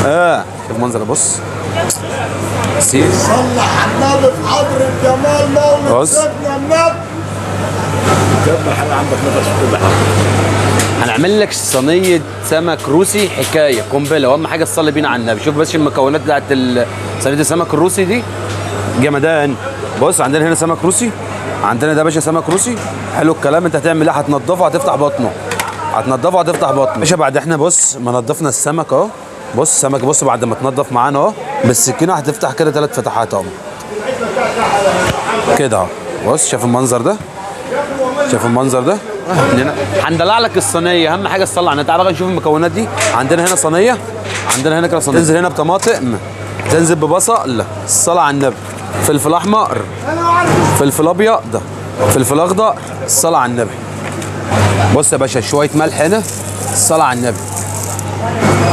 شوف المنظر ده، بص سيب. صلح على النبي في حضرة جمال مولد سيدنا النبي. كم حاجه عندك نفس في كل حاجه. هنعمل لك صينيه سمك روسي حكايه قنبله، واهم حاجه تصلي بينا على النبي. شوف بس المكونات بتاعت صينيه السمك الروسي دي جمدان. بص عندنا هنا سمك روسي، عندنا ده يا باشا سمك روسي. حلو الكلام. انت هتعمل ايه؟ هتنضفه، هتفتح بطنه، هتنضفه هتفتح بطنه باشا. بعد احنا بص ما نضفنا السمك اهو. بص السمك بص بعد ما اتنضف معانا اهو بالسكينه هتفتح كده 3 فتحات اهو كده اهو. بص شايف المنظر ده، شايف المنظر ده. هندلع لك الصينيه، اهم حاجه تصلي على النبي. تعالى بقى نشوف المكونات دي. عندنا هنا صينيه، عندنا هنا كده صينيه. تنزل هنا بطماطم، تنزل ببصل، الصلاه على النبي، فلفل احمر، فلفل ابيض، فلفل اخضر، الصلاه على النبي. بص يا باشا شويه ملح هنا، الصلاه على النبي،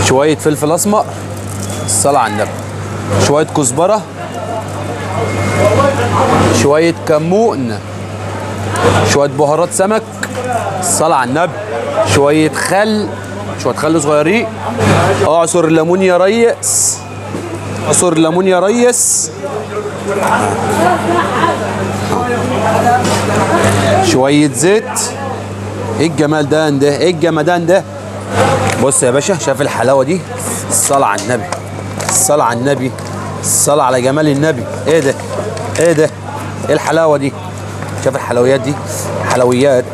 شويه فلفل اسمر، الصلاه على النبي، شويه كزبره، شويه كمون، شويه بهارات سمك، الصلاه على النبي، شويه خل، شويه خل صغيرين. اعصر الليمون يا ريس، اعصر الليمون يا ريس. شويه زيت. ايه الجمال ده؟ ايه الجمدان ده؟ بص يا باشا شايف الحلاوه دي؟ الصلاه على النبي، الصلاه على النبي، الصلاه على جمال النبي. ايه ده؟ ايه ده؟ ايه الحلاوه دي؟ شايف الحلويات دي؟ حلويات.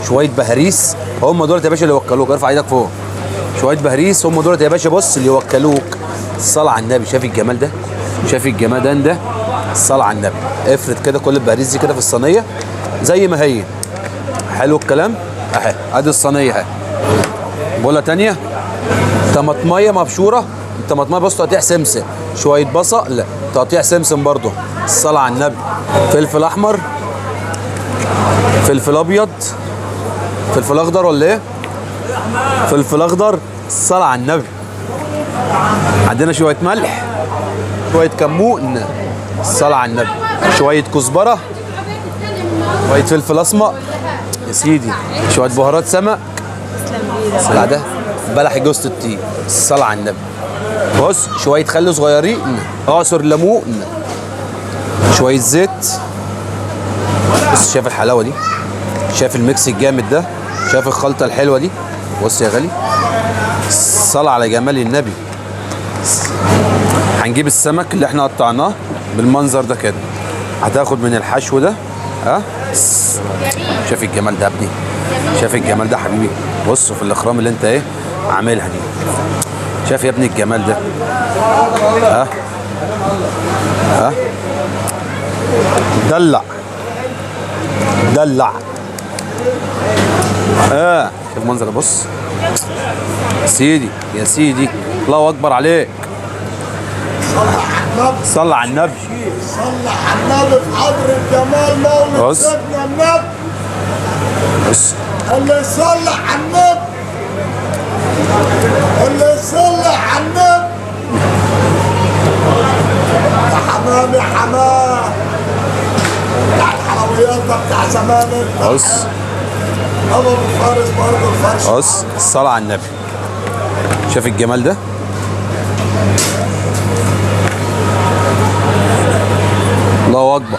شويه بهاريس هم دولت يا باشا اللي يوكلوك. ارفع ايدك فوق. شويه بهاريس هم دولت يا باشا بص اللي يوكلوك. الصلاه على النبي. شايف الجمال ده؟ شايف الجمدان ده؟ الصلاه على النبي. افرد كده كل البهاريس دي كده في الصينيه زي ما هي. حلو الكلام. اهي ادي الصينيه اهي. بوله تانيه طماطميه مبشوره. الطماطميه بص تقطيع سمسم، شويه بصل تقطيع سمسم برضه، الصلاه على النبي، فلفل احمر، فلفل ابيض، فلفل اخضر ولا ايه؟ فلفل اخضر، الصلاه على النبي. عندنا شويه ملح، شويه كمون، الصلاه على النبي، شويه كزبره، شويه فلفل اسمر يا سيدي، شويه بهارات سمك، الصلاه ده بلح جوز الطيب، الصلاه على النبي. بص شويه خل صغيرين، اعصر ليمون، شويه زيت. بص شايف الحلاوه دي؟ شايف الميكس الجامد ده؟ شايف الخلطه الحلوه دي؟ بص يا غالي، الصلاه على جمال النبي. هنجيب السمك اللي احنا قطعناه بالمنظر ده كده، هتاخد من الحشو ده. شايف الجمال ده يا ابني؟ شايف الجمال ده حبيبي؟ بص في الاخرام اللي انت ايه عاملها دي. شايف يا ابني الجمال ده؟ دلع دلع. شوف المنظر ده. بص يا سيدي يا سيدي، الله اكبر عليك. صلى على النبي، صلى على النبي في حضرة جمال مولد سيدنا النبي. بص اللي يصلي على النبي، اللي يصلي على النبي. يا حمام يا حمام، بتاع الحلويات ده بتاع زمان. بص ابو الفارس برضه الفرش. بص الصلاة على النبي. شايف الجمال ده؟ الله اكبر،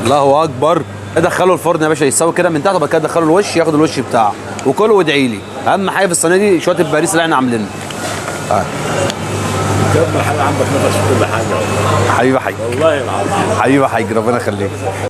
الله اكبر. ادخله الفرن يا باشا يستوي كده من تحت، وبعد كده ادخله الوش ياخد الوش بتاعه وكله وادعي لي. اهم حاجه في الصينيه دي شويه البهاريس اللي احنا عاملينها. كم حاجه عندك نفس في كل حاجه. حبيبي حاج، والله العظيم حبيبي حاج، ربنا يخليك.